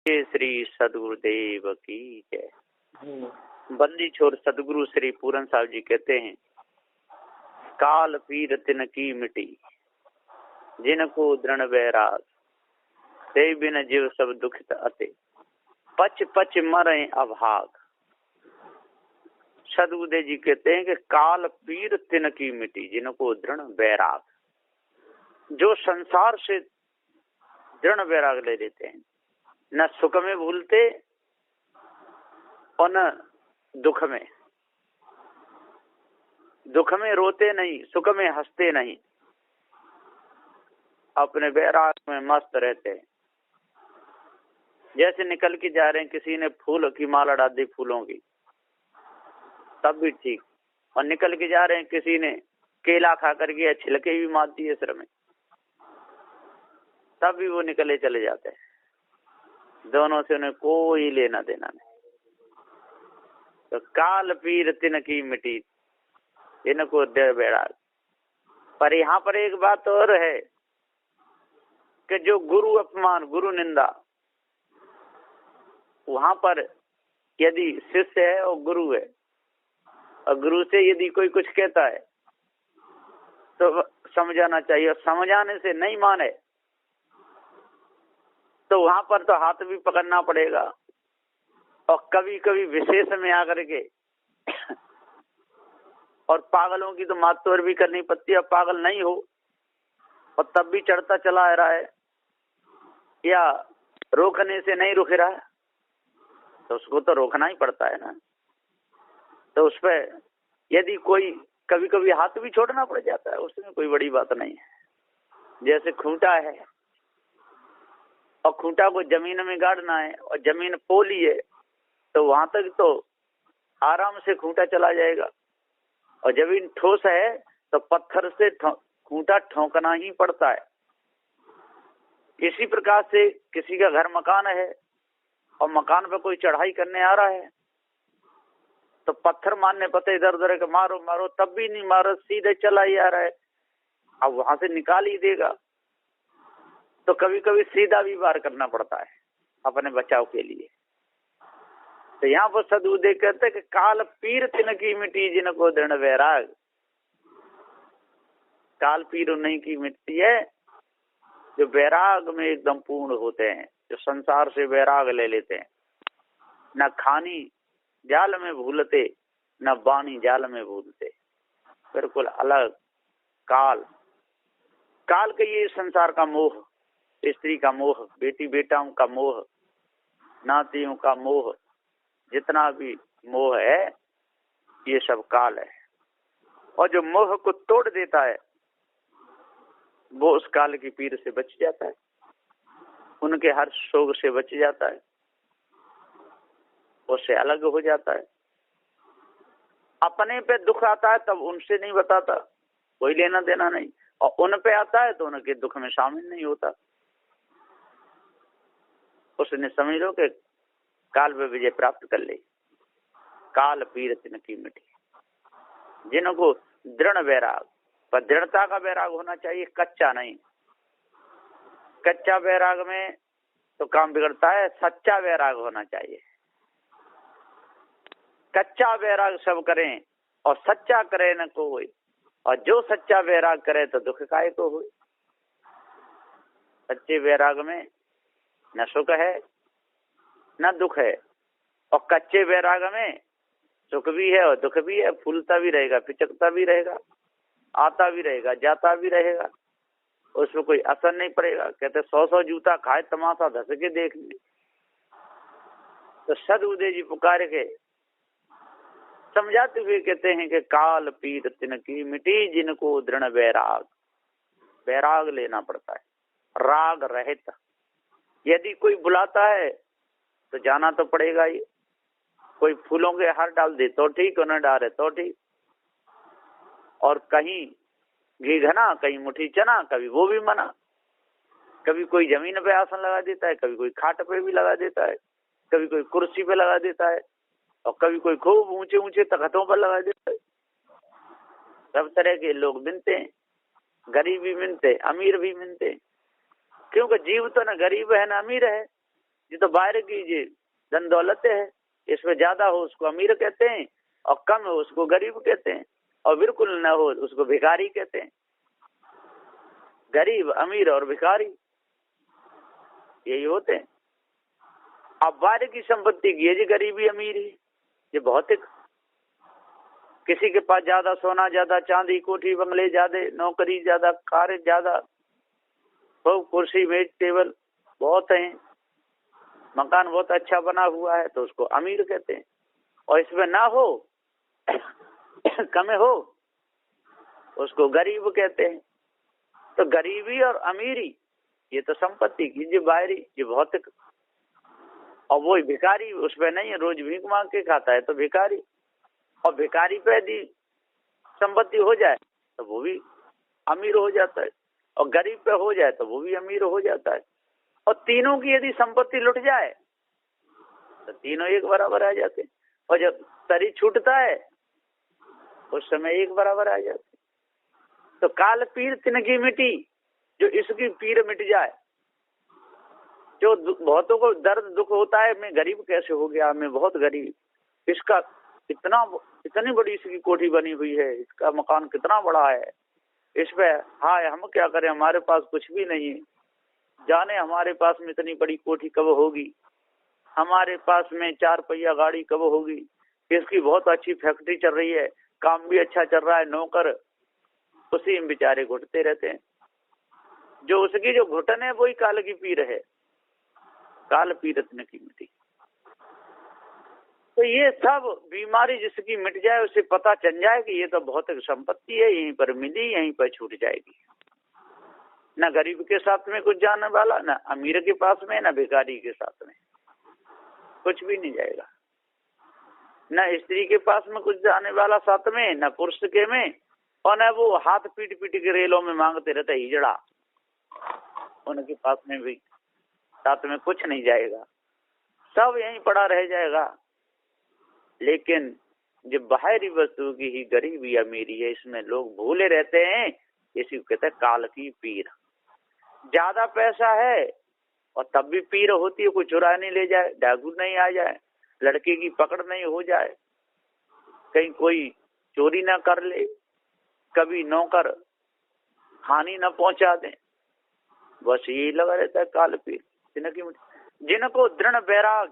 श्री सदगुरुदेव की जय। बंदी छोर सदगुरु श्री पूरन साहब जी कहते हैं, काल पीर तिन की मिटी जिनको दृढ़ वैराग, ते बिन जीव सब दुखित अते, पच पच मरे अभाग। सदगुरुदेव जी कहते हैं कि काल पीर तिन की मिटी जिनको दृढ़ वैराग, जो संसार से दृढ़ वैराग ले लेते हैं, न सुख में भूलते और न दुख में। दुख में रोते नहीं, सुख में हंसते नहीं, अपने वैराग में मस्त रहते हैं। जैसे निकल के जा रहे हैं, किसी ने फूल की माला डाल दी फूलों की, तब भी ठीक। और निकल के जा रहे हैं, किसी ने केला खा करके छिलके भी मार दिए सिर में, तब भी वो निकले चले जाते हैं। दोनों से उन्हें कोई लेना देना नहीं। तो काल पीर तिन की मिटी इनको दृढ़ वैराग। पर यहाँ पर एक बात और है कि जो गुरु अपमान, गुरु निंदा, वहां पर यदि शिष्य है और गुरु है, और गुरु से यदि कोई कुछ कहता है तो समझाना चाहिए, और समझाने से नहीं माने तो वहां पर तो हाथ भी पकड़ना पड़ेगा। और कभी कभी विशेष में आकर के और पागलों की तो मातोर भी करनी पड़ती है। पागल नहीं हो और तब भी चढ़ता चला आ रहा है या रोकने से नहीं रुक रहा है, तो उसको तो रोकना ही पड़ता है ना। तो उस पर यदि कोई कभी कभी हाथ भी छोड़ना पड़ जाता है, उसमें कोई बड़ी बात नहीं है। जैसे खूंटा है और खूंटा को जमीन में गाड़ना है और जमीन पोली है, तो वहां तक तो आराम से खूंटा चला जाएगा। और जमीन ठोस है तो पत्थर से खूंटा ठोकना ही पड़ता है। इसी प्रकार से किसी का घर मकान है और मकान पे कोई चढ़ाई करने आ रहा है, तो पत्थर मारने पड़ते, इधर उधर के मारो मारो, तब भी नहीं मारो, सीधे चला ही आ रहा है। अब वहां से निकाल ही देगा, तो कभी कभी सीधा भी वार करना पड़ता है अपने बचाव के लिए। तो यहाँ पर सदगुरुदेव कहते हैं कि काल पीर तिन की मिटी जिनको दृढ़ वैराग। काल पीर उन्हीं की मिट्टी है जो वैराग में एकदम पूर्ण होते हैं, जो संसार से वैराग ले लेते हैं। न खानी जाल में भूलते, न बानी जाल में भूलते, बिल्कुल अलग। काल काल के ये संसार का मोह, स्त्री का मोह, बेटी बेटाओं का मोह, नातियों का मोह, जितना भी मोह है ये सब काल है। और जो मोह को तोड़ देता है वो उस काल की पीर से बच जाता है, उनके हर शोक से बच जाता है, उससे अलग हो जाता है। अपने पे दुख आता है तब उनसे नहीं बताता, कोई लेना देना नहीं, और उन पे आता है तो उनके दुख में शामिल नहीं होता। उसने समझ लो कि काल पे विजय प्राप्त कर ले। काल पीर तिन की मिटी जिनको दृढ़ वैराग, पर दृढ़ता का वैराग होना चाहिए, कच्चा नहीं। कच्चा वैराग में तो काम बिगड़ता है, सच्चा वैराग होना चाहिए। कच्चा वैराग सब करें और सच्चा करे न कोई, और जो सच्चा वैराग करे तो दुख काहे को हो। सच्चे वैराग में न सुख है न दुख है, और कच्चे वैराग में सुख भी है और दुख भी है, फूलता भी रहेगा, पिचकता भी रहेगा, आता भी रहेगा, जाता भी रहेगा, उसमें कोई असर नहीं पड़ेगा। कहते 100 जूता खाए तमाशा धस के देख ले। तो सदगुरुदेव जी पुकार के समझाते हुए कहते हैं कि काल पीर तिन की मिटी जिनको दृढ़ वैराग। वैराग लेना पड़ता है, राग रहित। यदि कोई बुलाता है तो जाना तो पड़ेगा ही। कोई फूलों के हार डाल दे तो ठीक, उन्हें डाले तो ठीक, और कहीं घी घना, कहीं मुट्ठी चना, कभी वो भी मना। कभी कोई जमीन पे आसन लगा देता है, कभी कोई खाट पे भी लगा देता है, कभी कोई कुर्सी पे लगा देता है, और कभी कोई खूब ऊंचे ऊंचे तख्तों पर लगा देता है। सब तरह के लोग मिलते हैं, गरीब भी मिलते, अमीर भी मिलते, क्योंकि जीव तो न गरीब है न अमीर है, ये तो बाहर की जी धन दौलत है, इसमें ज्यादा हो उसको अमीर कहते हैं और कम हो उसको गरीब कहते हैं और बिल्कुल न हो उसको भिखारी कहते हैं। गरीब, अमीर और भिखारी यही होते हैं। अब बाहर की संपत्ति की है जी गरीबी अमीरी, ये भौतिक। किसी के पास ज्यादा सोना, ज्यादा चांदी, कोठी बंगले ज्यादा, नौकरी ज्यादा, कार ज्यादा, खूब कुर्सी मेज टेबल बहुत है, मकान बहुत अच्छा बना हुआ है तो उसको अमीर कहते हैं। और इसमें ना हो कम हो उसको गरीब कहते हैं। तो गरीबी और अमीरी ये तो संपत्ति की जो बाहरी, जो भौतिक। और वो भिखारी उसमें नहीं है, रोज भीख मांग के खाता है तो भिखारी। और भिखारी पे यदि संपत्ति हो जाए तो वो भी अमीर हो जाता है, और गरीब पे हो जाए तो वो भी अमीर हो जाता है। और तीनों की यदि संपत्ति लुट जाए तो तीनों एक बराबर आ जाते हैं। और जब शरीर छूटता है उस समय एक बराबर आ जाते। तो काल पीर तिनकी मिटी, जो इसकी पीर मिट जाए। जो बहुतों को दर्द दुख होता है, मैं गरीब कैसे हो गया, मैं बहुत गरीब, इसका इतनी बड़ी इसकी कोठी बनी हुई है, इसका मकान कितना बड़ा है, इस पे हाय हम क्या करें, हमारे पास कुछ भी नहीं है, जाने हमारे पास में इतनी बड़ी कोठी कब होगी, हमारे पास में 4 पहिया गाड़ी कब होगी, इसकी बहुत अच्छी फैक्ट्री चल रही है, काम भी अच्छा चल रहा है, नौकर उसी में बेचारे घुटते रहते हैं। जो उसकी जो घुटन है वही काल की पीर है, काल पीरत न की मिटी। तो ये सब बीमारी जिसकी मिट जाए उसे पता चल जाए कि ये तो भौतिक संपत्ति है, यहीं पर मिली यहीं पर छूट जाएगी। न गरीब के साथ में कुछ जाने वाला, न अमीर के पास में, न भिखारी के साथ में कुछ भी नहीं जाएगा। न स्त्री के पास में कुछ जाने वाला साथ में, न पुरुष के में, और न वो हाथ पीट पीट के रेलों में मांगते रहते हिजड़ा, उनके पास में भी साथ में कुछ नहीं जाएगा, सब यहीं पड़ा रह जाएगा। लेकिन जो बाहरी वस्तु की ही गरीबी अमीरी है, इसमें लोग भूले रहते हैं, इसी को कहते हैं काल की पीर। ज्यादा पैसा है और तब भी पीर होती है, कोई चुरा नहीं ले जाए, डाकू नहीं आ जाए, लड़के की पकड़ नहीं हो जाए, कहीं कोई चोरी ना कर ले, कभी नौकर हानि न पहुंचा दे, बस यही लगा रहता है काल पीर। जिनको दृढ़ वैराग,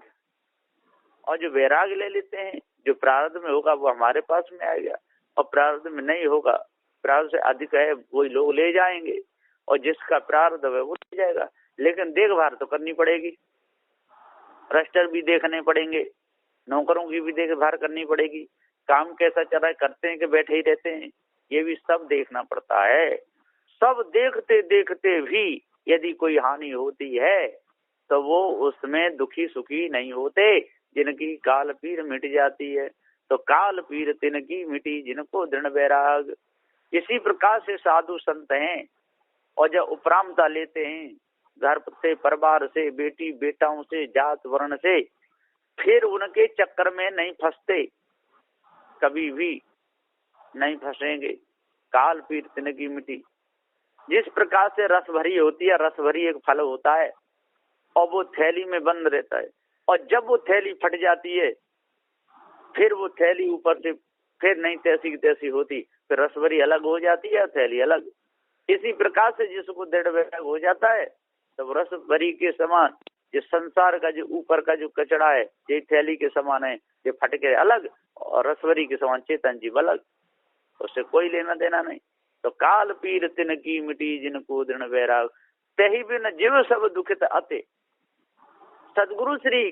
और जो वैराग ले लेते हैं, जो प्रारब्ध में होगा वो हमारे पास में आएगा, और प्रारब्ध में नहीं होगा, प्रारब्ध से अधिक है वही लोग ले जाएंगे, और जिसका प्रारब्ध है वो ले जाएगा। लेकिन देखभाल तो करनी पड़ेगी, रजिस्टर भी देखने पड़ेंगे, नौकरों की भी देखभाल करनी पड़ेगी, काम कैसा चल रहा है, करते हैं कि बैठे ही रहते हैं, ये भी सब देखना पड़ता है। सब देखते देखते भी यदि कोई हानि होती है तो वो उसमें दुखी सुखी नहीं होते, जिनकी काल पीर मिट जाती है। तो काल पीर तिनकी मिटी जिनको दृढ़ वैराग। इसी प्रकार से साधु संत हैं, और जब उपरामता लेते हैं घर से, परिवार से, बेटी बेटाओं से, जात वर्ण से, फिर उनके चक्कर में नहीं फंसते, कभी भी नहीं फंसेंगे। काल पीर तिनकी मिटी। जिस प्रकार से रस भरी होती है, रस भरी एक फल होता है और वो थैली में बंद रहता है, और जब वो थैली फट जाती है फिर वो थैली ऊपर से फिर नहीं तैसी की तैसी होती, फिर रस भरी अलग हो जाती है, थैली अलग। इसी प्रकार से जिसको दृढ़ वैराग हो जाता है तब रस भरी के समान जिस संसार का जो ऊपर का जो कचड़ा है ये थैली के समान है, ये फट के अलग, और रसभरी के समान चेतन जीव अलग, उससे कोई लेना देना नहीं। तो काल पीर तिनकी मिटी जिनको दृढ़ वैराग, तही बिन जीव सब दुखित अते। सदगुरु श्री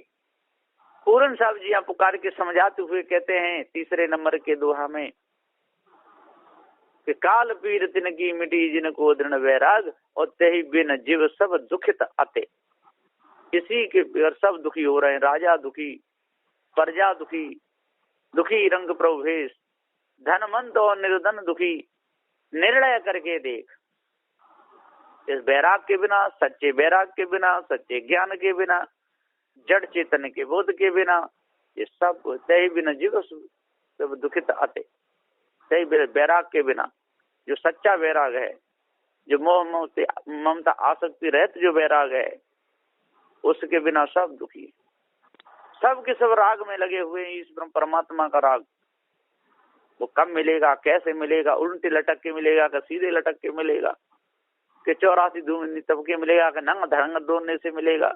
पूरन साहब जी यहाँ पुकार के समझाते हुए कहते हैं तीसरे नंबर के दोहा में कि काल पीर तिनकी मिटी जिनको दृढ़ वैराग, और तही बिन जीव सब दुखित अते। इसी के सब दुखी हो रहे हैं, राजा दुखी, प्रजा दुखी, दुखी रंग प्रभेश, धनवंत और निर्धन दुखी, निर्णय करके देख। इस वैराग के बिना, सच्चे वैराग के बिना, सच्चे ज्ञान के बिना, जड़ चेतन के बोध के बिना, ये सब तय बिना जीव सब दुखित आते। तय वैराग के बिना, जो सच्चा वैराग है, जो मोह ममता आसक्ति रहित जो वैराग है, उसके बिना सब दुखी है। सब के सब राग में लगे हुए हैं। इस ब्रह्म परमात्मा का राग वो कब मिलेगा, कैसे मिलेगा, उल्टे लटक के मिलेगा कि सीधे लटक के मिलेगा, कि 84 धूम तब के मिलेगा, कि नंग धड़ंग दौड़ने से मिलेगा,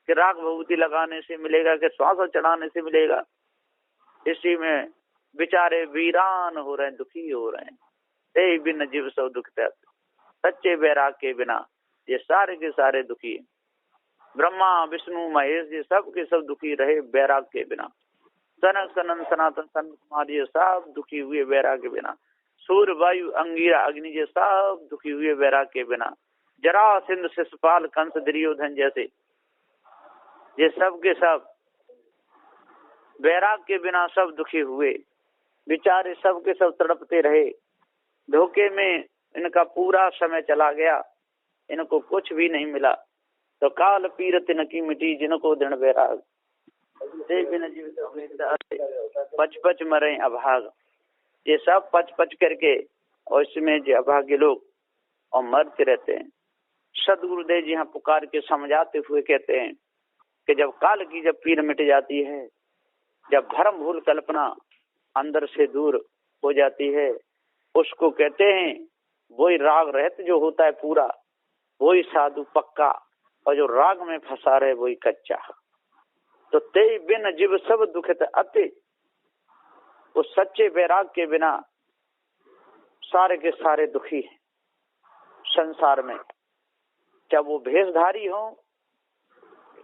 कि राग भभूति लगाने से मिलेगा, कि श्वास चढ़ाने से मिलेगा। इसी में बेचारे वीरान हो रहे हैं, दुखी हो रहे हैं। ते बिन जीव सब दुखते, सच्चे बैराग के बिना ये सारे के सारे दुखी है। ब्रह्मा विष्णु महेश ये सब के सब दुखी रहे बैराग के बिना। सनक सनन सनातन संत कुमार ये सब दुखी हुए बैराग के बिना। सूर्य वायु अंगिरा अग्नि ये सब दुखी हुए बैराग के बिना। जरा सिंध शिशुपाल कंस दुर्योधन जैसे ये सब के सब बैराग के बिना सब दुखी हुए। बेचारे सब के सब तड़पते रहे। धोखे में इनका पूरा समय चला गया, इनको कुछ भी नहीं मिला। तो काल पीरत इनकी मिटी जिनको दृढ़ बैराग, पच पच मरे अभाग। ये सब पच पच करके और इसमें जो अभागे लोग और मरते रहते हैं। सदगुरुदेव जी यहाँ पुकार के समझाते हुए कहते हैं कि जब काल की जब पीर मिट जाती है, जब भरम भूल कल्पना अंदर से दूर हो जाती है, उसको कहते हैं वही राग रहत जो होता है पूरा, वही साधु पक्का, और जो राग में फंसा रहे वही कच्चा। तो ते बिन जीव सब दुखित अति, उस सच्चे बैराग के बिना सारे के सारे दुखी हैं संसार में। चाहे वो भेषधारी हो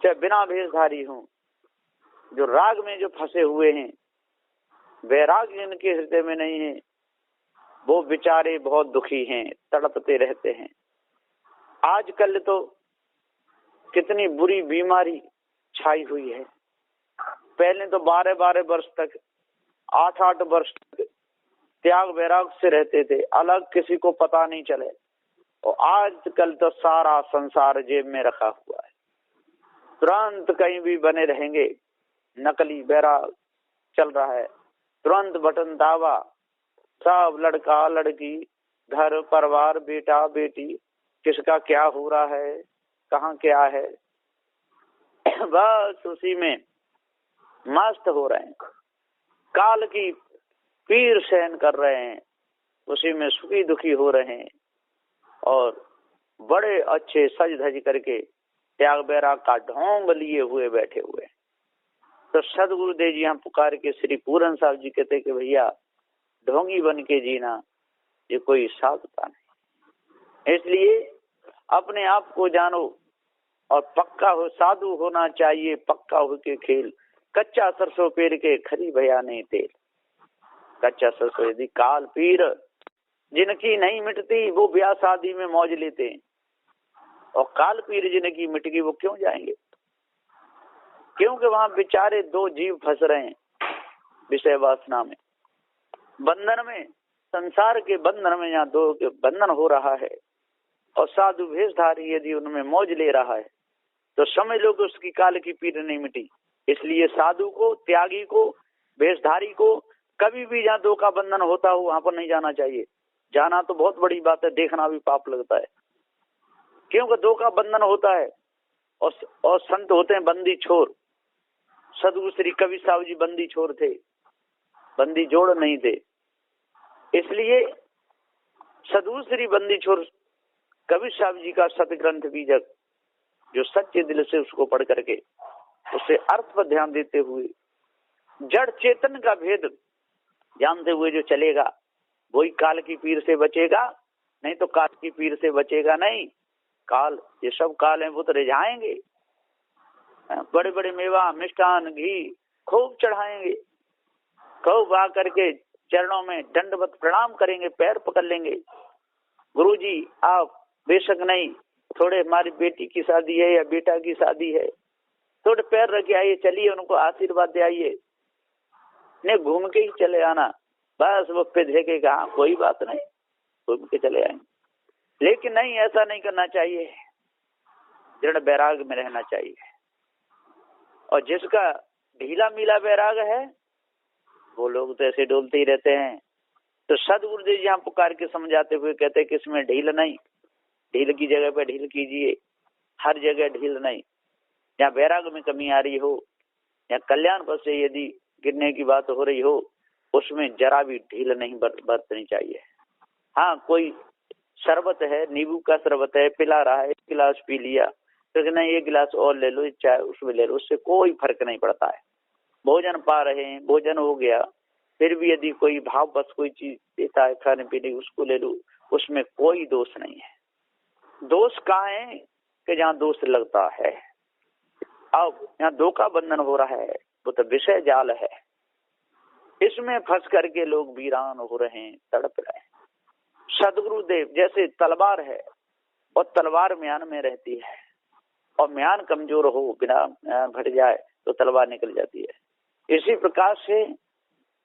चाहे बिना भेषधारी हो, जो राग में जो फंसे हुए हैं, बैराग जिनके हृदय में नहीं है, वो बेचारे बहुत दुखी हैं, तड़पते रहते हैं। आजकल तो कितनी बुरी बीमारी छाई हुई है। पहले तो 12-12 वर्ष तक, 8-8 वर्ष तक त्याग वैराग से रहते थे, अलग किसी को पता नहीं चले। और आजकल तो सारा संसार जेब में रखा हुआ है, तुरंत कहीं भी बने रहेंगे। नकली वैराग चल रहा है, तुरंत बटन दावा, सब लड़का लड़की, घर परिवार, बेटा बेटी, किसका क्या हो रहा है, कहाँ क्या है, बस उसी में मस्त हो रहे हैं। काल की पीर सहन कर रहे हैं, उसी में सुखी दुखी हो रहे हैं। और बड़े अच्छे सज धज करके त्याग बैराग का ढोंग लिए हुए बैठे हुए। तो सदगुरुदेव जी यहाँ पुकार के श्री पूरन साहब जी कहते कि भैया ढोंगी बन के जीना ये कोई साधुता नहीं। इसलिए अपने आप को जानो और पक्का हो, साधु होना चाहिए, पक्का हो के खेल। कच्चा सरसों पेड़ के खरी भया नहीं तेल। कच्चा सरसों यदि काल पीर जिनकी नहीं मिटती वो ब्याह शादी में मौज लेते हैं, और काल पीर जिनकी मिट गई वो क्यों जाएंगे? क्योंकि वहां बेचारे दो जीव फंस रहे हैं विषय वासना में, बंधन में, संसार के बंधन में। यहाँ दो के बंधन हो रहा है, और साधु भेषधारी यदि उनमें मौज ले रहा है तो समझ लो कि उसकी काल की पीर नहीं मिटी। इसलिए साधु को, त्यागी को, भेषधारी को कभी भी जहाँ दो का बंधन होता हो वहां पर नहीं जाना चाहिए। जाना तो बहुत बड़ी बात है, देखना भी पाप लगता है, क्योंकि दो का बंधन होता है। और संत होते हैं बंदी छोर। सदगुरु श्री कबीर साहब जी बंदी छोर थे, बंदी जोड़ नहीं थे। इसलिए सदगुरु श्री बंदी छोर कबीर साहब जी का सतग्रंथ बीजक, जो सच्चे दिल से उसको पढ़ करके उसे अर्थ पर ध्यान देते हुए जड़ चेतन का भेद जानते हुए जो चलेगा वही काल की पीर से बचेगा, नहीं तो काल की पीर से बचेगा नहीं। काल, ये सब काल हैं, वो तो रिझाएंगे। बड़े बड़े मेवा, मिष्ठान, घी खूब चढ़ाएंगे, खूब आ करके चरणों में दंडवत प्रणाम करेंगे, पैर पकड़ लेंगे। गुरुजी आप बेशक नहीं, थोड़े हमारी बेटी की शादी है या बेटा की शादी है, थोड़े पैर रखे आइए, चलिए उनको आशीर्वाद दे आइए, ने घूम के ही चले आना। बस वो पे देखेगा, हाँ कोई बात नहीं, घूम के चले आएंगे। लेकिन नहीं, ऐसा नहीं करना चाहिए, दृढ़ बैराग में रहना चाहिए। और जिसका ढीला मीला बैराग है वो लोग तो ऐसे डोलते ही रहते हैं। तो सदगुरुदेव जी यहाँ पुकार के समझाते हुए कहते हैं कि इसमें ढील नहीं, ढील की जगह पे ढील कीजिए, हर जगह ढील नहीं। या वैराग्य में कमी आ रही हो या कल्याण पद से यदि गिरने की बात हो रही हो, उसमें जरा भी ढील नहीं बरतनी चाहिए। हाँ, कोई शरबत है, नींबू का शरबत है, पिला रहा है, एक गिलास पी लिया, तो नहीं एक गिलास और ले लो, चाय उसमें ले लो, उससे कोई फर्क नहीं पड़ता है। भोजन पा रहे हैं, भोजन हो गया, फिर भी यदि कोई भाव बस कोई चीज देता है खाने पीने, उसको ले लो, उसमें कोई दोष नहीं है। दोष कहाँ है कि जहाँ दोष लगता है। अब यहाँ धोखा बंधन हो रहा है, वो तो विषय जाल है, इसमें फंस करके लोग वीरान हो रहे हैं, तड़प रहे हैं। सदगुरुदेव जैसे तलवार है और तलवार म्यान में रहती है, और म्यान कमजोर हो, बिना म्यान फट जाए तो तलवार निकल जाती है। इसी प्रकार से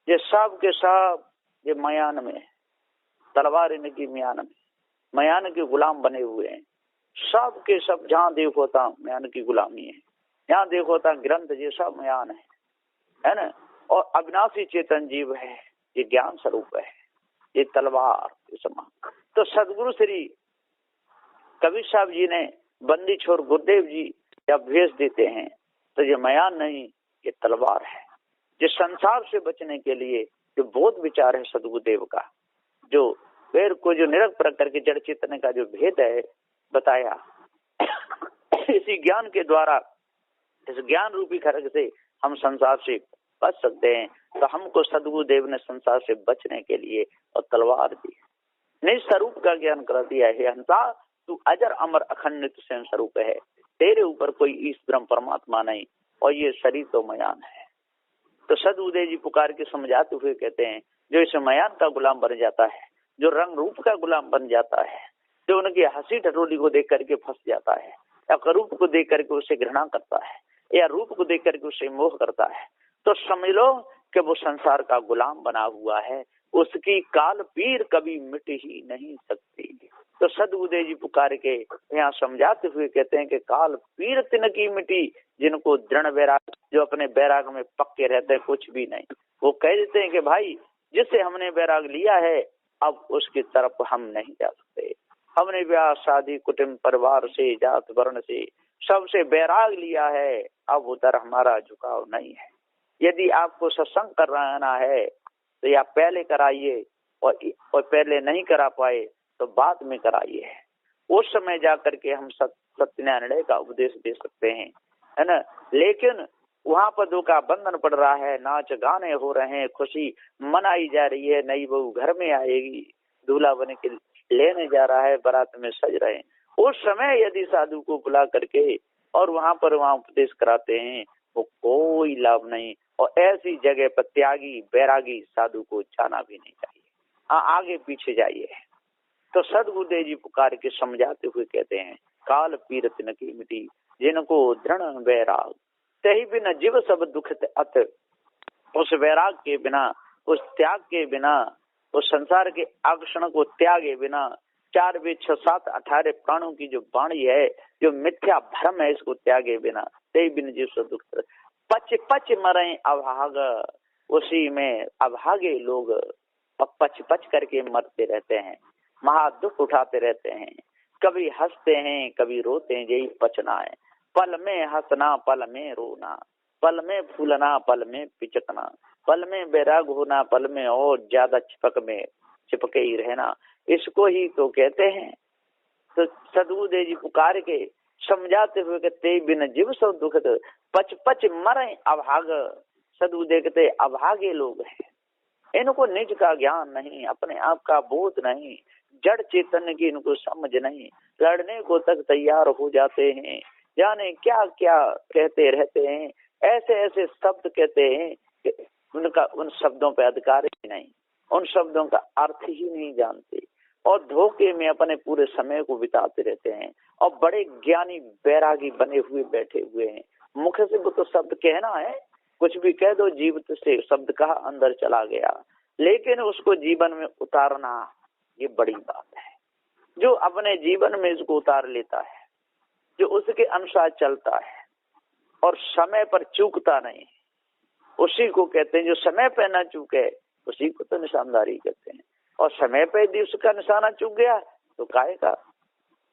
ये सब के सब ये म्यान में, तलवार इनकी म्यान में, म्यान के गुलाम बने हुए हैं। सब के सब जहाँ देखो था म्यान की गुलामी है, यहाँ देखो था ग्रंथ ये सब म्यान है ना। और अविनाशी चेतन जीव है, ये ज्ञान स्वरूप है, ये तलवार के समान। तो सदगुरु श्री कबीर साहब जी ने बंदी छोड़ गुरुदेव जी जब भेज देते हैं तो ये म्यान नहीं, ये तलवार है। जिस संसार से बचने के लिए जो बोध विचार है सदगुरुदेव का, जो पैर को जो निरख परख करके जड़ चेतन का जो भेद है बताया, इसी ज्ञान के द्वारा, इस ज्ञान रूपी खड्ग से हम संसार से बच सकते हैं। तो हमको सदगुरुदेव ने संसार से बचने के लिए और तलवार दी, निज स्वरूप का ज्ञान कर दिया है। हंसा तू अजर अमर अखंड स्वयं स्वरूप है, तेरे ऊपर कोई ईश ब्रह्म परमात्मा नहीं, और ये शरीर तो मयान है। तो सदगुरुदेव जी पुकार के समझाते हुए कहते हैं, जो इस मयान का गुलाम बन जाता है, जो रंग रूप का गुलाम बन जाता है, जो उनकी हंसी ठटोली को देख करके फंस जाता है, या रूप को देख करके उसे घृणा करता है, या रूप को देख करके उसे मोह करता है, तो समझ लो कि वो संसार का गुलाम बना हुआ है, उसकी काल पीर कभी मिट ही नहीं सकती। तो सदगुरुदेव जी पुकार के यहाँ समझाते हुए कहते हैं कि काल पीर तिनकी मिटी, जिनको दृढ़ वैराग, जो अपने वैराग में पक्के रहते हैं, कुछ भी नहीं, वो कह देते हैं कि भाई जिससे हमने वैराग लिया है अब उसकी तरफ हम नहीं जा सकते। हमने ब्याह शादी कुटुंब परिवार से, जात वर्ण से, सबसे वैराग लिया है, अब उधर हमारा झुकाव नहीं है। यदि आपको सत्संग कराना है तो या पहले कराइए, और पहले नहीं करा पाए तो बाद में कराइए, उस समय जाकर के हम सत्य निर्णय का उपदेश दे सकते हैं, है ना। लेकिन वहाँ पर धोखा बंधन पड़ रहा है, नाच गाने हो रहे हैं, खुशी मनाई जा रही है, नई बहू घर में आएगी, दूल्हा बन के लेने जा रहा है, बारात में सज रहे हैं, उस समय यदि साधु को बुला करके और वहाँ उपदेश कराते हैं, वो कोई लाभ नहीं। और ऐसी जगह पर त्यागी बैरागी साधु को जाना भी नहीं चाहिए। हाँ, आगे पीछे जाइए। तो सदगुरुदेव जी पुकार के समझाते हुए कहते हैं, काल पीरत न की मिटी, जिनको दृढ़ वैराग, तही बिना जीव सब दुखित अत। उस वैराग के बिना, उस त्याग के बिना, उस संसार के आकर्षण को त्यागे बिना, 4 वेद 6 7 18 प्राणों की जो वाणी है, जो मिथ्या भ्रम है, इसको त्यागे बिना तही बिन जीव सब दुखित, पच पच मरे अभाग, उसी में अभागे लोग पच पच करके मरते रहते हैं, महा दुख उठाते रहते हैं, कभी हंसते हैं कभी रोते हैं, यही पचना है। पल में हंसना पल में रोना, पल में फूलना पल में पिचकना, पल में बैराग होना, पल में और ज्यादा चिपके ही रहना, इसको ही तो कहते हैं। तो सदगुरुदेव जी पुकार के समझाते हुए कहते, बिन जीव सब दुखित पच पच मरे अभाग। सदगुरुदेव कहते अभागे लोग हैं, इनको निज का ज्ञान नहीं, अपने आप का बोध नहीं, जड़ चेतन की इनको समझ नहीं, लड़ने को तक तैयार हो जाते हैं, जाने क्या क्या कहते रहते हैं, ऐसे ऐसे शब्द कहते हैं कि उनका उन शब्दों पे अधिकार ही नहीं, उन शब्दों का अर्थ ही नहीं जानते, और धोखे में अपने पूरे समय को बिताते रहते हैं, और बड़े ज्ञानी बैरागी बने हुए बैठे हुए हैं। मुख से वो तो शब्द कहना है, कुछ भी कह दो, जीवित से शब्द कहा अंदर चला गया, लेकिन उसको जीवन में उतारना ये बड़ी बात है। जो अपने जीवन में इसको उतार लेता है, जो उसके अनुसार चलता है और समय पर चूकता नहीं, उसी को कहते हैं। जो समय पे ना चूके उसी को तो निशानदारी कहते हैं, और समय पे यदि उसका निशाना चूक गया तो काय का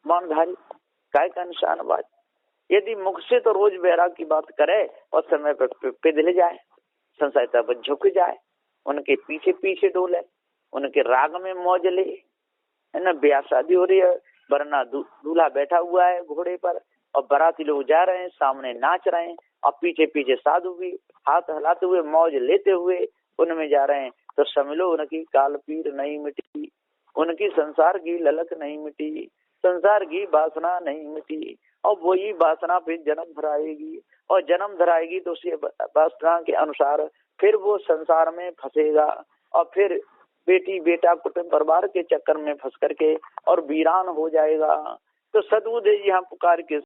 मानधारी, काय का निशानबाज। यदि मुख से तो रोज वैराग की बात करे और समय पर पिघल जाए, संसारिता पर झुक जाए, उनके पीछे पीछे डोले, उनके राग में मौज ले, है ना। ब्याह शादी हो रही है, वरना दूल्हा बैठा हुआ है घोड़े पर और बाराती लोग जा रहे हैं, सामने नाच रहे हैं और पीछे पीछे साधु भी हाथ हिलाते हुए मौज लेते हुए उनमें जा रहे हैं, तो समझ लो उनकी काल पीर नहीं मिटी, उनकी संसार की ललक नहीं मिटी, संसार की वासना नहीं मिटी, और वही वासना फिर जन्म धराएगी, और जन्म धराएगी तो उसी वासना के अनुसार फिर वो संसार में फंसेगा, और फिर बेटी बेटा कुटुंब परिवार के चक्कर में फंस करके और वीरान हो जाएगा। तो सदबुद्ध जी यहाँ पुकार के